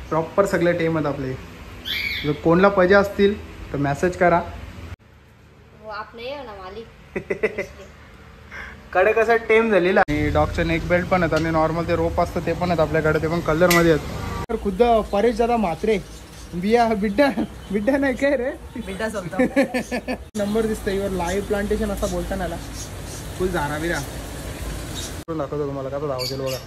Proper सगळे टेम आहेत आपले. जर कोणला पाहिजे असतील तर मेसेज करा. कडे कसं टेम झालेला आणि डॉगचं नेक बेल्ट पण आहेत आणि नॉर्मल ते रोप असतं ते पण आहेत आपल्याकडे, ते पण कलरमध्ये आहेत. तर खुद्द परेश दादा म्हात्रे बिया बिड्डा नाही काय रे, बिड्डा नंबर दिसतं इवर लाईव्ह प्लांटेशन असं बोलता ना फुल झारा बिरा दाखवतो तुम्हाला कसं धावतील बघा.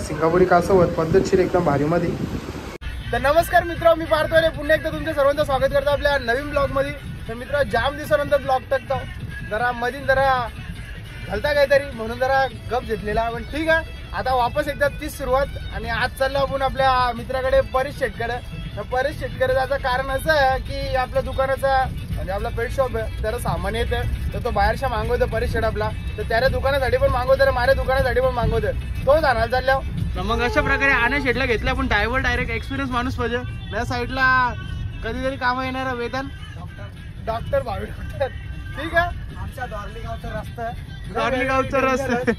सिंगापुरी कासवत पद्धतशीर एकदम भारीमध्ये. तर नमस्कार मित्र, मी पार्थोले पुन्हा एकदा तुमच्या सर्वांचं स्वागत करतो आपल्या नवीन ब्लॉगमध्ये. तर मित्र जाम दिवसानंतर ब्लॉग टाकतो, जरा मधील जरा घालता काहीतरी म्हणून जरा गप घेतलेला, पण ठीक आहे. आता वापस एकदा तीच सुरुवात आणि आज चाललो आपण आपल्या मित्राकडे परेश शेटकडे. परेश शेटकडे जायचं कारण असं आहे की आपल्या दुकानाचा म्हणजे आपला पेट शॉप आहे, त्याला सामान येतं तर तो बाहेरच्या मागवतो परेश शेट आपला, तर त्याच्या दुकानासाठी पण मागवतो, माझ्या दुकानासाठी पण मागवतो, तो जाणार चालल्या. मग अशा प्रकारे आण्या शेटला घेतलं आपण. ड्रायव्हर डायरेक्ट एक्सपिरियन्स माणूस पाहिजे. या साईडला कधीतरी कामं येणार वेतन डॉक्टर भावी डॉक्टर. ठीक आहे, आमच्या दोरलीगावचा रस्ता दोरलीगावचा रस्ता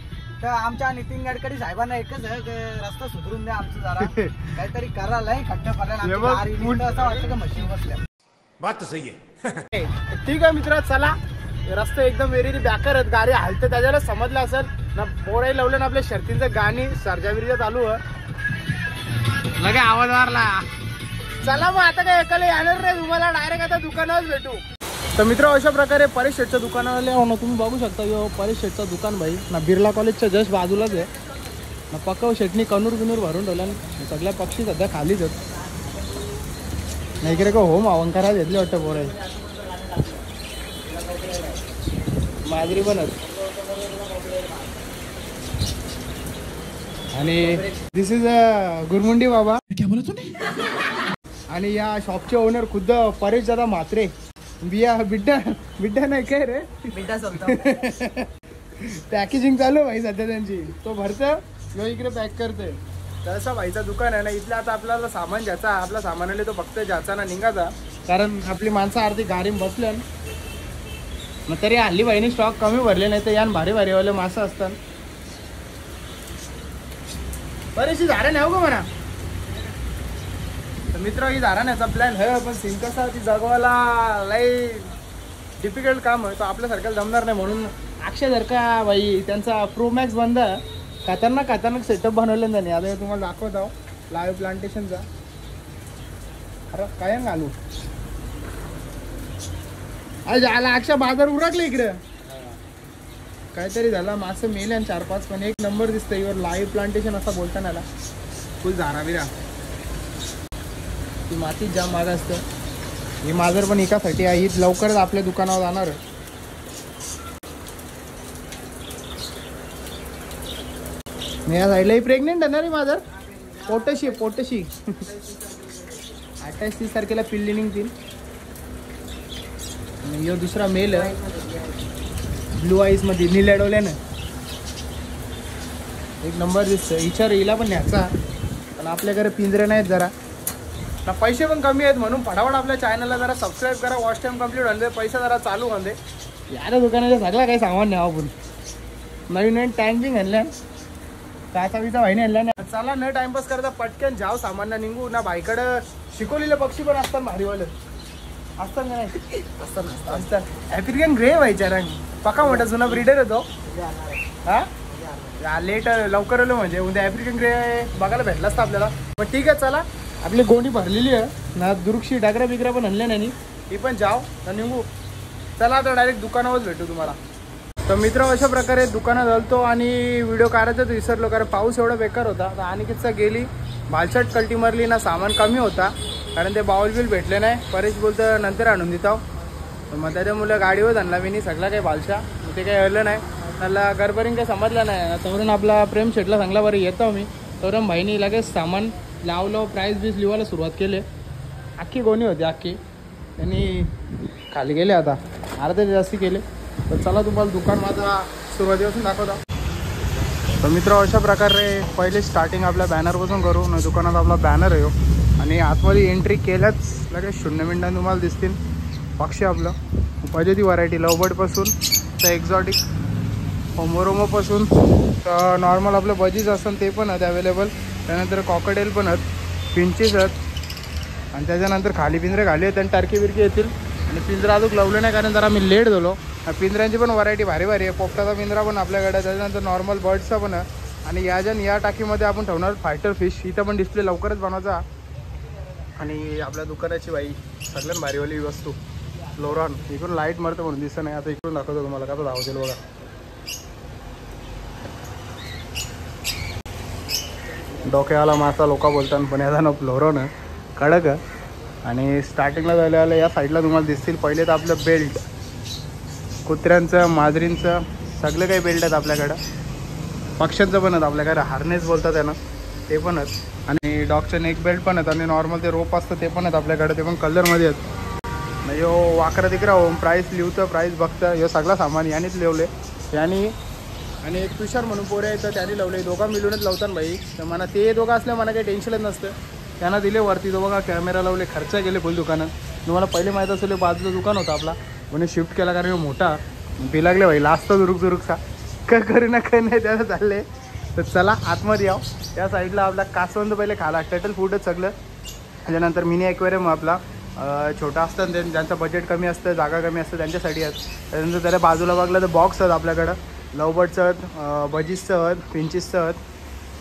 तर आमच्या नितीन गडकरी साहेबांना एकच आहे की रस्ता सुधरून द्या आमचं, जरा काहीतरी करायला खड्डा पडला असं वाटतं का मशीन बसल्या. बात सही आहे. ठीक आहे मित्र, चला. रस्ते एकदम वेरी बॅकर आहेत, गाडी हालते त्याच्याला समजलं असेल ना. पोराही लावलं ना आपल्या शर्तींचं गाणी सर्जाविरीचं चालू आहे, लगे आवाज मारला. चला मग आता काय एकाला येणार नाही तुम्हाला, डायरेक्ट आता दुकानावर भेटू. तर मित्र अशा प्रकारे परेश शेटच्या दुकानाला हो ना, तुम्ही बघू शकता यो परेश शेटचं दुकान भाई ना बिर्ला कॉलेजच्या जस्ट बाजूलाच आहे ना. पक्का शेटनी कनूर बिनूर भरून ठेवल्या, सगळ्या पक्षी सध्या खालीच आहेत. नाही इकडे का होम अवंकारा घेतले वाटतं पोरं, माजरी पण आणि दिस इज गुरमुंडी बाबा क्या बोलत तुम्ही. आणि या शॉपचे ओनर खुद्द परेश दादा म्हात्रे बिया बिड्डा नाही काय रे, बिड्डा पॅकेजिंग चालू भाई सध्या त्यांची. तो भरतं किंवा इकडे पॅक करते, तसा भाईचा दुकान आहे ना. इथलं आता आपल्याला सामान ज्याचा आपला सामान आले तो फक्त ज्याचा ना निघाचा, कारण आपली माणसं अर्धी गाडीत बसल्या मग तरी हल्ली भाईनी स्टॉक कमी भरले, नाही तर यान भारी भारीवाले मासं असतात. बरेचशी झाडं नाही हो का म्हणा. तर मित्र ही झाडाण्याचा प्लॅन आहे, पण सीन कसा ती जगवायला लई डिफिकल्ट काम आहे, तो आपल्यासारख्याला जमणार नाही. म्हणून अक्षय जर का भाई त्यांचा प्रो मॅक्स बंद खतरनाक सेटअप बनवलं त्यांनी. आता तुम्हाला दाखवत आहो लाईव्ह प्लांटेशनचा. अरे काय घालू आज आला अक्षय, बाजार उरकले इकडे काहीतरी झाला, मासे मेले आणि 4-5, पण एक नंबर दिसतं इवर लाईव्ह प्लांटेशन असं बोलताना आला. फुल झारा बिरा ती मातीत जाम माग असतं. ही माजर पण एकासाठी आहे, ही लवकरच आपल्या दुकानावर जाणार आहे. मी या साईडला ही प्रेग्नेंट आहे ना रे माजर, पोटशी 28-30 तारखेला पिल्ली निघतील. यो दुसरा मेल आहे ब्लू आईज मध्ये नील डोल्यानं, एक नंबर दिसतं. विचार हिला पण न्यायचा, पण आपल्याकडे पिंजरे नाहीत जरा ना, पैसे पण कमी आहेत, म्हणून फटाफट आपल्या चॅनलला जरा सबस्क्राईब करा. वॉच टाइम कम्प्लीट होते, पैसा जरा चालू होते. यार दुकानाच्या सगळा काही सामान न्यावं, आपण नवीन टँकिंग आणल्या काचावीचा भाईने आणल्या नाही. चला न टाइमपास करता पटकन जाव सामान्य निघू ना. भाईकडं शिकवलेले पक्षी पण असतात भारीवाले असतात का नाही, असतात ॲफ्रिकन ग्रे व्हायच्या रंग पक्का मोठा जुना ब्रीडर येतो. हा लेट लवकर आलो म्हणजे उद्या ॲफ्रिकन ग्रे बघायला भेटला असतं आपल्याला. पण ठीक आहे, चला आपली गोणी भरलेली आहे ना, दुरुक्षी डागरा बिगरा पण आणल्या नाही, ती पण जाव ना निघू. चला आता डायरेक्ट दुकानावरच भेटू तुम्हाला. तर मित्र अशा प्रकारे दुकानात आलतो आणि व्हिडिओ काढायचं विसरलो, कारण पाऊस एवढा बेकार होता. तर अनिकेतचा गेली बालशट कल्टी मारली ना, सामान कमी होता कारण ते बाउल बिल भेटले नाही. परेश बोलतं नंतर आणून देतो, मग त्याच्यामुळे गाडीवर आणला मी सगळा काही बालशा, ते काही आलं नाही त्याला गरबरीन काही समजलं नाही. तवरून आपला प्रेम शेटला सांगला बरं येतो मी, तवरून भाईनी लगेच सामान लावलं, प्राईस बीस लिवायला सुरुवात केली. अख्खी गोणी होती अख्खी, त्यांनी खाली गेले आता अर्धे जास्ती केले. तर चला तुम्हाला दुकान माझा सुरुवातीपासून दाखवता. तर मित्र अशा प्रकारे पहिले स्टार्टिंग आपल्या बॅनरपासून करू ना. दुकानात आपला बॅनर आहे आणि आतमध्ये एंट्री केल्याच लगेच 0 मिनिटांनी तुम्हाला दिसतील पक्षी आपलं पाहिजे ती व्हरायटी लवबर्डपासून तर एक्झॉटिक होमोरोमोपासून नॉर्मल आपलं बजीज असतं ते पण आहेत अवेलेबल. त्यानंतर कॉकटेल पण आहेत, फिंचीस आहेत आणि त्याच्यानंतर खाली पिंजरे खाली आहेत आणि टारकी बिरकी येतील. आणि पिंजरा अजून लावलं नाही कारण जरा मी लेट झालो. पिंजऱ्यांची पण व्हरायटी भारी भारी आहे. पोपटाचा पिंजरा पण आपल्याकडे, त्याच्यानंतर नॉर्मल बर्ड्सचा पण आहे. आणि या टाकीमध्ये आपण ठेवणार फायटर फिश. इथं पण डिस्प्ले लवकरच बनवायचा. आणि आपल्या दुकानाची बाई सगळ्यात भारीवाली वस्तू फ्लोरॉन. इकडून लाईट मारतं म्हणून दिसत नाही, आता इकडून दाखवतो तुम्हाला कसं धावतील बघा. डोक्याला मासा लोक बोलतात पण याचा ना फ्लोरॉन आहे, कडक आहे. आणि स्टार्टिंगला झालेलं या साईडला तुम्हाला दिसतील पहिले तर आपलं बेल्ट, कुत्र्यांचं माजरींचं सगळं काही बेल्ट आहेत आपल्याकडं. पक्ष्यांचं पण आहेत आपल्याकडे, हार्नेस बोलतात त्यांना, ते पण आहेत. आणि डॉगचं नेक बेल्ट पण आहेत आणि नॉर्मल ते रोप असतं ते पण आहेत आपल्याकडे, ते पण कलरमध्ये आहेत. नाही हो वाकरा तिकरा होम प्राईस लिहतं, प्राईस बघतं, हे सगळं सामान यानेच लिवले यांनी. आणि एक फिशर म्हणून पोरे येतं त्याने लावले, दोघं मिळूनच लावतात भाई. तर मला ते दोघं असल्या मला काही टेन्शनच नसतं. त्यांना दिले वरती, तो बघा कॅमेरा लावले, खर्च गेले फुल दुकानात. तुम्हाला पहिले माहीत असेल बाजूचं दुकान होतं आपला, म्हणून शिफ्ट केला कारण मोठा बी लागले भाई. लास्ट जुरुकसा काय करू ना काही नाही त्याला चालले. तर चला आतमध्ये याव. त्या साईडला आपला कासवंद पहिले खाला, टटल फूडच सगळं. त्याच्यानंतर मिनी ॲक्वेरियम आपला छोटा असतं, ज्यांचं बजेट कमी असतं, जागा कमी असतं त्यांच्यासाठी आहेत. त्याच्यानंतर त्याला बाजूला बघलं तर बॉक्स आहेत आपल्याकडं, लवबर्डचं आहेत, बजीसचं आहेत, फिंचीसचं आहेत.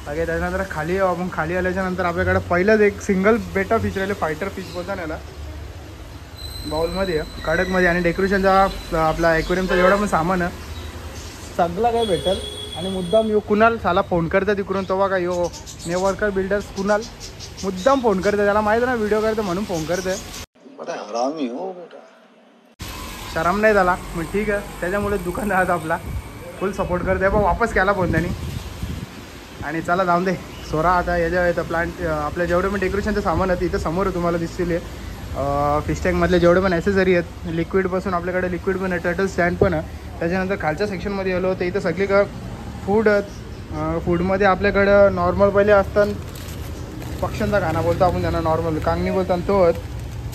बाकी त्याच्यानंतर खाली आपण खाली आल्याच्यानंतर आपल्याकडं पहिलंच एक सिंगल बेटा फिश राहिले, फायटर फिश बोलता याला, बाउलमध्ये कडकमध्ये. आणि डेकोरेशनचा आपला ॲक्वेरियमचा जेवढा पण सामान आहे सगळं काय भेटेल. आणि मुद्दाम यो कुणाल साला फोन करतं तिकडून, तो बघा यो नेवर्कर बिल्डर्स कुणाल मुद्दाम फोन करतं, त्याला माहिती ना व्हिडिओ करतं म्हणून फोन करतं. शरम नाही झाला मग ठीक आहे, त्याच्यामुळे दुकान राहत आपला फुल सपोर्ट करते. पण वापस केला फोन त्यांनी. आणि चला जाऊन दे सोरा. आता याच्या येतं प्लांट आपल्या जेवढे पण डेकोरेशनचं सामान आहे इथं समोर तुम्हाला दिसतील. फिश टँकमधले जेवढे पण ॲसेसरी आहेत, लिक्विडपासून आपल्याकडे लिक्विड पण आहे, टर्टल स्टँड पण आहे. त्याच्यानंतर खालच्या सेक्शनमध्ये आलो तर इथं सगळी का फूड आहेत. फूडमध्ये आपल्याकडं नॉर्मल पहिले असतात पक्ष्यांचा खाना बोलतो आपण त्यांना, नॉर्मल कांगणी बोलतात तो आहेत.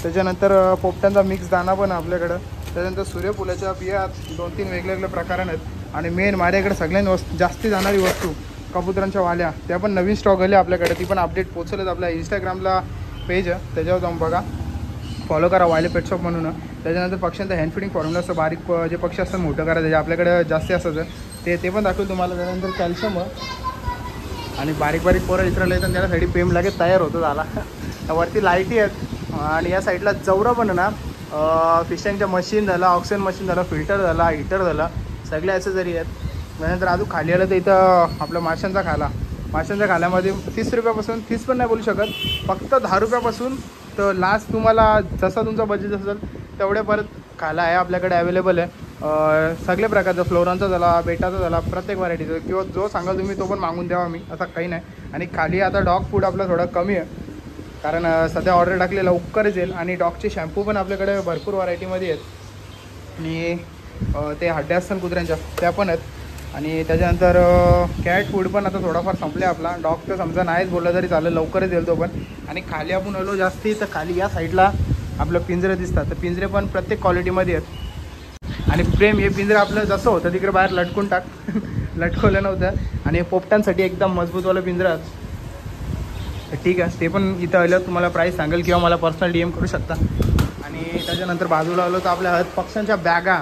त्याच्यानंतर पोपट्यांचा मिक्स दाना पण आपल्याकडं. त्याच्यानंतर सूर्यफुलाच्या बिया 2-3 वेगवेगळ्या प्रकाराने आहेत. आणि मेन माझ्याकडे सगळ्यांनी जास्ती जाणारी वस्तू कबुतरांच्या वाल्या, त्या पण नवीन स्टॉक आले आपल्याकडे. ती पण अपडेट पोचवलेत आपल्या इंस्टाग्रामला पेज आहे, त्याच्यावर जाऊन बघा, फॉलो करा वायले पेट शॉप म्हणून. त्याच्यानंतर पक्ष्यांचा हँड फिडिंग फॉर्म्युला असतं, बारीक जे पक्षी असतात मोठं करा त्याचे आपल्याकडे जास्ती असतं ते पण दाखवेल तुम्हाला. त्यानंतर कॅल्शियम आणि बारीक पोरं इतराला येतात त्यासाठी पेम लागेल तयार होतो झाला. वरती लाईटी आहेत. आणि या साईडला जवरा पण ना फिश टँकच्या मशीन झाला, ऑक्सिजन मशीन झालं, फिल्टर झाला, हीटर झाला, सगळे ॲसेसरी आहेत. त्यानंतर अजून खाली आलं तर इथं आपलं माशांचा खाल्यामध्ये 30 रुपयापासून, 30 पण नाही बोलू शकत, फक्त 10 रुपयापासून तर लास्ट तुम्हाला जसा तुमचा बजेट असेल तेवढे परत खायला आहे आपल्याकडे अवेलेबल आहे. सगळ्या प्रकारचा फ्लोरांचा झाला, बेटाचा झाला, प्रत्येक व्हरायटीचा किंवा जो सांगाल तुम्ही तो पण मागून द्यावा मी, असं काही नाही. आणि खाली आता डॉग फूड आपलं थोडं कमी आहे कारण सध्या ऑर्डर टाकले लवकरच येईल. आणि डॉगचे शॅम्पू पण आपल्याकडे भरपूर व्हरायटीमध्ये आहेत. आणि ते हड्ड्या असतात कुत्र्यांच्या त्या पण आहेत. आणि त्याच्यानंतर कॅट फूड पण आता थोडाफार संपले आपला. डॉग तर समजा नाहीच बोललं तरी चालेल, लवकरच येईल तो पण. आणि खाली आपण आलो जास्ती तर खाली या साईडला आपलं पिंजरे दिसतात, तर पिंजरे पण प्रत्येक क्वालिटीमध्ये आहेत. आणि प्रेम हे पिंजरे आपलं जसं होतं तिकडे बाहेर लटकून लटकवलं नव्हतं. आणि पोपटांसाठी एकदम मजबूतवालं पिंजरं ठीक आहे, ते पण इथं आलं तुम्हाला प्राईस सांगेल किंवा मला पर्सनल DM करू शकता. आणि त्याच्यानंतर बाजूला आलो तर आपल्या आहेत पक्ष्यांच्या बॅगा,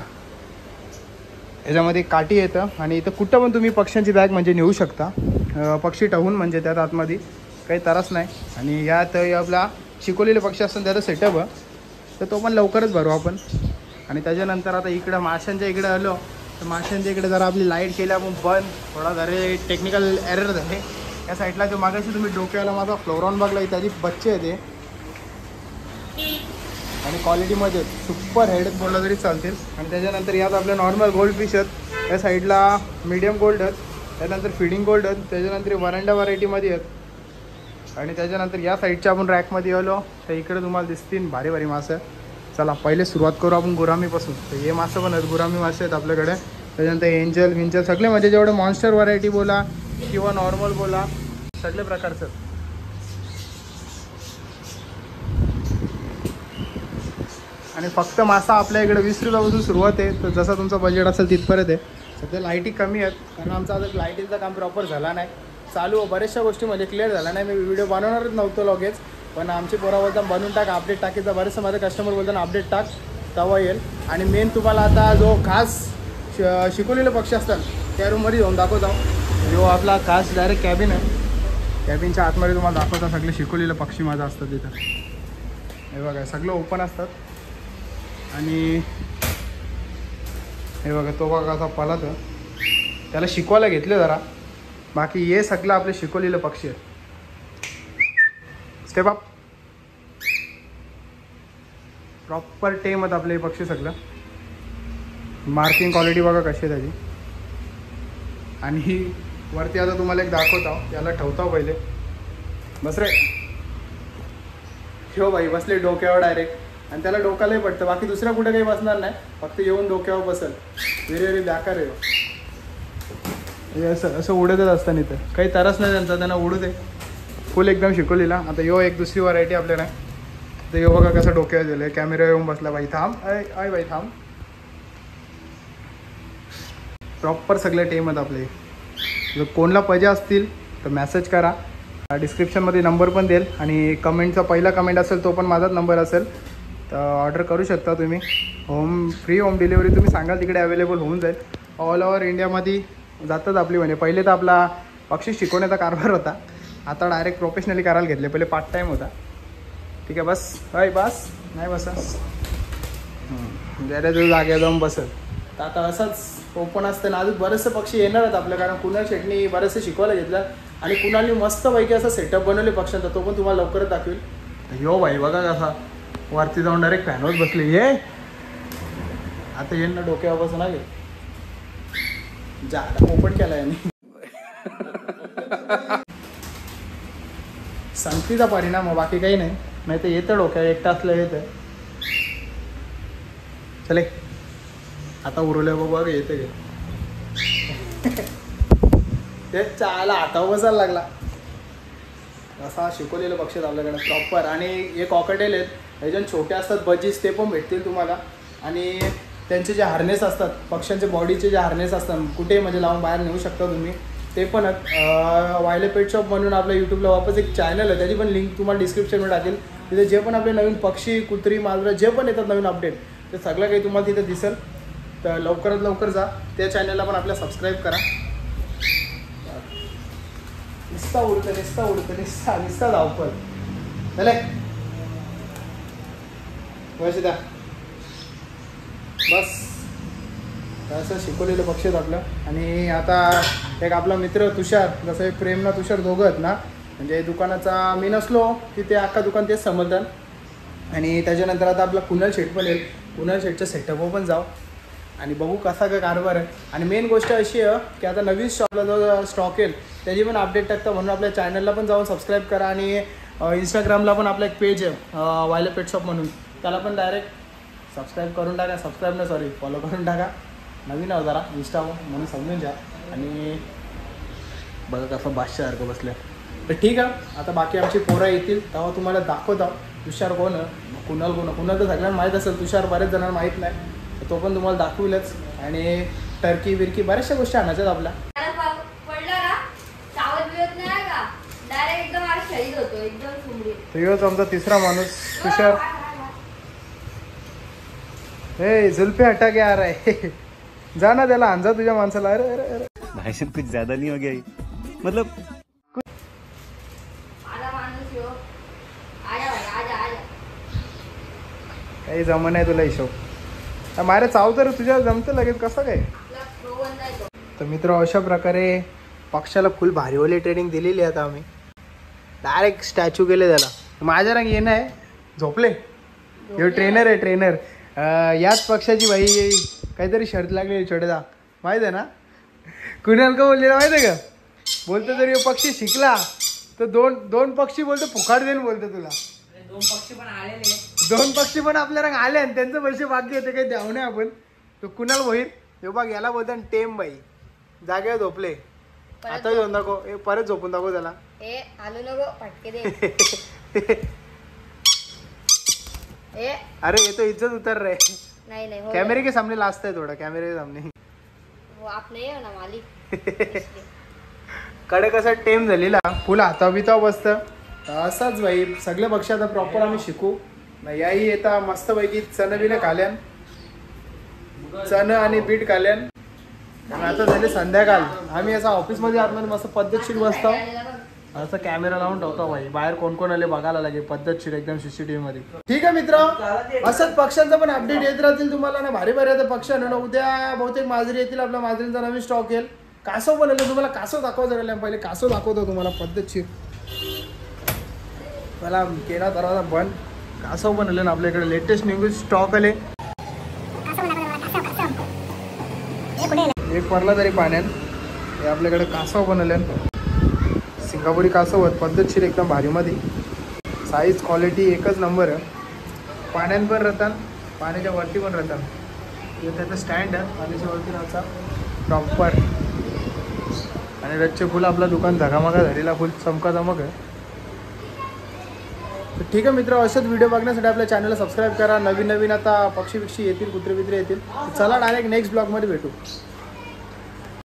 याच्यामध्ये काठी येतं. आणि इथं कुठं पण तुम्ही पक्ष्यांची बॅग म्हणजे नेऊ शकता, पक्षी ठेवून म्हणजे त्यात आतमध्ये काही त्रास नाही. आणि यात आपला शिकवलेले पक्षी असतात त्याचा सेटअप आहे, तर तो पण लवकरच भरू आपण. आणि त्याच्यानंतर आता इकडं माशांच्या इकडे आलो तर माशांच्या इकडे जरा आपली लाईट केली आपण बंद, थोडा जरा टेक्निकल एरर झाले. या साईडला जो मागाशी तुम्ही डोक्याला माझा फ्लोरॉन बघला त्याची बच्चे आहे ते, आणि क्वालिटीमध्ये सुपर हेड बोललं तरी चालतील. आणि त्याच्यानंतर यात आपल्या नॉर्मल गोल्ड फिश आहेत, या साईडला मीडियम गोल्ड आहेत, त्याच्यानंतर फिडिंग गोल्ड आहेत, त्याच्यानंतर वरंडा व्हरायटीमध्ये आहेत. आणि त्याच्यानंतर या साईडच्या आपण रॅकमध्ये आलो तर इकडे तुम्हाला दिसतील भारी भारी मासे. चला पहिले सुरुवात करू आपण गुरामीपासून. तर हे मासे पण आहेत, गुरामी मासे आहेत आपल्याकडे. त्याच्यानंतर एंजल विंजल सगळे म्हणजे जेवढे मॉन्स्टर व्हरायटी बोला किंवा नॉर्मल बोला सगळे प्रकारचं. आणि फक्त मासा आपल्या इकडे 20 रुपयापासून सुरुवात आहे, तर जसं तुमचं बजेट असेल तिथपर्यंत आहे. सध्या लाईटी कमी आहेत कारण आमचा आता लाईटीचं काम प्रॉपर झाला नाही. चालू बऱ्याचशा गोष्टी म्हणजे क्लिअर झाला नाही. मी व्हिडिओ बनवणारच नव्हतो लगेच, पण आमचे पोरा बोलतात बनवून टाक, अपडेट टाकायचा. बरेचसे माझे कस्टमर बोलताना अपडेट टाक तेव्हा येईल. आणि मेन तुम्हाला आता जो खास शिकवलेले पक्षी असतात त्या रूममध्ये जाऊन दाखवतो. जो आपला खास डायरेक्ट कॅबिन आहे, कॅबिनच्या आतमध्ये तुम्हाला दाखवता सगळे शिकवलेले पक्षी माझं असतात तिथं. हे बघा सगळं ओपन असतात. आणि हे बघा तो बघा असा पळत, त्याला शिकवायला घेतले जरा. बाकी हे सगळं आपले शिकवलेले पक्षी आहेत. स्टेप अप प्रॉपर टेम आहेत आपले पक्षी सगळं. मार्किंग क्वालिटी बघा कशी आहे त्याची. आणि ही वरती आता तुम्हाला एक दाखवतो, याला ठेवतो पहिले. बस रे, ठेव बाई. बसले डोक्यावर डायरेक्ट, आणि त्याला डोक्यालाही पडतं. बाकी दुसऱ्या कुठे काही बसणार नाही, फक्त येऊन डोक्यावर बसल. वेरी वेरी बेकार आहे. असं असं उडतच असतं इथं, काही तरच नाही त्यांचा, त्यांना उडू दे. फुल एकदम शिकवलेला. आता यो एक दुसरी व्हरायटी आपल्याला. तर यो बघा कसं डोक्यावर दिलं, कॅमेरा येऊन बसला. बाई थांब, आय बाई थांब. प्रॉपर सगळे टेम आहेत आपले. जर कोणला पाहिजे असतील तर मेसेज करा, डिस्क्रिप्शनमध्ये नंबर पण देईल. आणि कमेंटचा पहिला कमेंट असेल तो पण माझाच नंबर असेल, तर ऑर्डर करू शकता तुम्ही. फ्री होम डिलिव्हरी तुम्ही सांगाल तिकडे अवेलेबल होऊन जाईल. ऑल ओव्हर इंडियामध्ये जातात आपली. म्हणजे पहिले तर आपला पक्षी शिकवण्याचा कारभार होता, आता डायरेक्ट प्रोफेशनली करायला घेतले. पहिले पार्ट टाईम होता. ठीक आहे बस, बाय बस नाही बसस जरा जो जागेवर जाऊन बसत. तर आता असंच ओपन असतं ना. अजून बरेचसे पक्षी येणार आहेत आपल्या, कारण कुणाल शेटनी बरेचसे शिकवायला घेतलं. आणि कुणालनी मस्तपैकी असा सेटअप बनवले पक्ष्यांचा, तो पण तुम्हाला लवकरच दाखवेल. यो भाई बघा कसा वरती जाऊन डायरेक्ट फॅनवर बसले. ये आता येईन ना डोक्यावर बसून आले. जागा ओपन केलाय मी. संगतीचा परिणाम, बाकी काही नाही. नाही तर येतं डोक्यावर, एकटा असलं येतं. चले आता उरवलं बघ येतं गे. ते चाला हातावर बसायला लागला. असा शिकवलेलं पक्ष आहेत आपल्याकडे प्रॉपर. आणि एक कॉकटेल आहेत, ह्याच्यात छोटे असतात बजीस, ते पण भेटतील तुम्हाला. आणि त्यांचे जे हार्नेस असतात, पक्ष्यांचे बॉडीचे जे हार्नेस असतात, कुठेही म्हणजे लावून बाहेर नेऊ शकता तुम्ही, ते पण. वायले पेट शॉप म्हणून आपल्या यूट्यूबला वापस एक चॅनल आहे, त्याची पण लिंक तुम्हाला डिस्क्रिप्शनमध्ये टाकेल. तिथे जे पण आपले नवीन पक्षी, कुत्री, मांजरं जे पण येतात नवीन अपडेट, ते सगळं काही तुम्हाला तिथे दिसेल. तर लवकरात लवकर जा, त्या चॅनलला पण आपल्या सबस्क्राईब करा. निस्ता उडतं निस्ता धावपळ. चले बस द्या बस. असं शिकवलेलं पक्ष आहेत आपलं. आणि आता एक आपला मित्र तुषार, जसं एक प्रेमना तुषार दोघं आहेत ना, म्हणजे दुकानाचा मी नसलो की ते अख्खा दुकान तेच समजतात. आणि त्याच्यानंतर आता आपला कुणाल शेट पण येईल. कुणाल शेटच्या सेटअपवर पण जाऊ आणि बघू कसा काय कारभार आहे. आणि मेन गोष्ट अशी आहे की आता नवीन शॉपला जो स्टॉक येईल त्याची पण अपडेट टाकता, म्हणून आपल्या चॅनलला पण जाऊन सबस्क्राईब करा. आणि इंस्टाग्रामला पण आपला एक पेज आहे वायले पेट शॉप म्हणून, त्याला पण डायरेक्ट सबस्क्राईब करून टाका. फॉलो करून टाका. नवीन आहे जरा इंस्टावर म्हणून समजून घ्या. आणि बघा कसं बादशासारखं बसलं. तर ठीक आहे, आता बाकी आमची पोरं येतील तेव्हा तुम्हाला दाखवतो तुषार कोण आहे, कुणाल कोण. कुणाल तर सगळ्यांना माहीत असेल, तुषार बरेच जणांना माहीत नाही, तो पण तुम्हाला दाखविलच. आणि टर्की बिरकी बऱ्याचशा गोष्टी आणायच्यात आपल्या. तो आमचा तिसरा माणूस तुषार. हे जुल्फे हटा के आ रहा है. जा ना त्याला आणजा तुझ्या माणसाला. अरे अरे अरे भाषण कुछ ज्यादा नहीं हो गया मतलब काही जमन आहे तुला हिशोब. मारे चाव तर तुझ्या जमतं लगेच कसं काय. तर मित्र अशा प्रकारे पक्षाला फुल भारीवाली ट्रेनिंग दिलेली आहे. आता आम्ही डायरेक्ट स्टॅच्यू केले त्याला. माझ्या रंग येणं आहे झोपले. हे ट्रेनर आहे ट्रेनर. याच पक्षाची बाई काहीतरी शर्त लागलेली छोटेदा माहीत आहे ना. कुणाल का बोललेला माहिती आहे का, बोलतो जर हे पक्षी शिकला तर दोन पक्षी बोलतो फुकाट देईन बोलतो तुला. दोन पक्षी पण आपल्या रंग आले आणि त्यांचं पैसे बाकी होते काही द्याव नाही आपण. तो कुणाल भोईर हे बघ याला बोलतात टेम बाई. जागेवर झोपले. आता झोपून दाखव. परत झोपून दाखव त्याला. अरे ये तो इज्जत उतर रहे. नहीं कैमरे के सामने लास्ट है थोड़ा. कैमरे के सामने आप नहीं हो ना मालिक कडे कसा टेम झालेला फुल हाता बिता बसतं असाच भाई सगळे पक्ष आता प्रॉपर आम्ही शिकू नाही याही येता मस्त पैकी चण बिन खाल्यान चण आणि बीट खाल्यान आणि आता झाले संध्याकाळ आम्ही असा ऑफिसमध्ये आतमध्ये मस्त पद्धतशीर बसतो असं कॅमेरा लावून ठेवतो भाई बाहेर कोण कोण आले बघायला लागेल पद्धतशीर एकदम सीसीटीव्ही मध्ये ठीक आहे मित्र असंच पक्ष्यांचा पण अपडेट येत राहतील तुम्हाला ना भारी भारी आता पक्ष ना उद्या बहुतेक माजरी येतील आपल्या माजरींचा नवीन स्टॉक येईल कासव बनवलं तुम्हाला कासव दाखवायचं राहिलं पहिले कासव दाखवतो तुम्हाला पद्धतशीर मला केला दरवाजा बंद कासव बनवले ना आपल्या इकडे लेटेस्ट न्यू स्टॉक आले एक पडला तरी पाण्यात हे आपल्याकडे कासव बनवले सिंगापुरी कासव आहेत पद्धतशीर एकदम भारीमध्ये साईज क्वालिटी एकच नंबर आहे पाण्यात पण राहतात पाण्याच्या वरती पण राहतात हे त्याचं स्टँड आहे पाण्याच्या वरती राहायचा प्रॉपर आणि रच्चे फुल आपलं दुकान झगामगा झालेला फुल चमका आहे तर ठीक आहे मित्र असेच व्हिडिओ बघण्यासाठी आपल्या चॅनलला सबस्क्राईब करा नवीन नवीन आता पक्षी येतील कुत्रे बित्रे येतील चला डायरेक्ट नेक्स्ट ब्लॉगमध्ये भेटू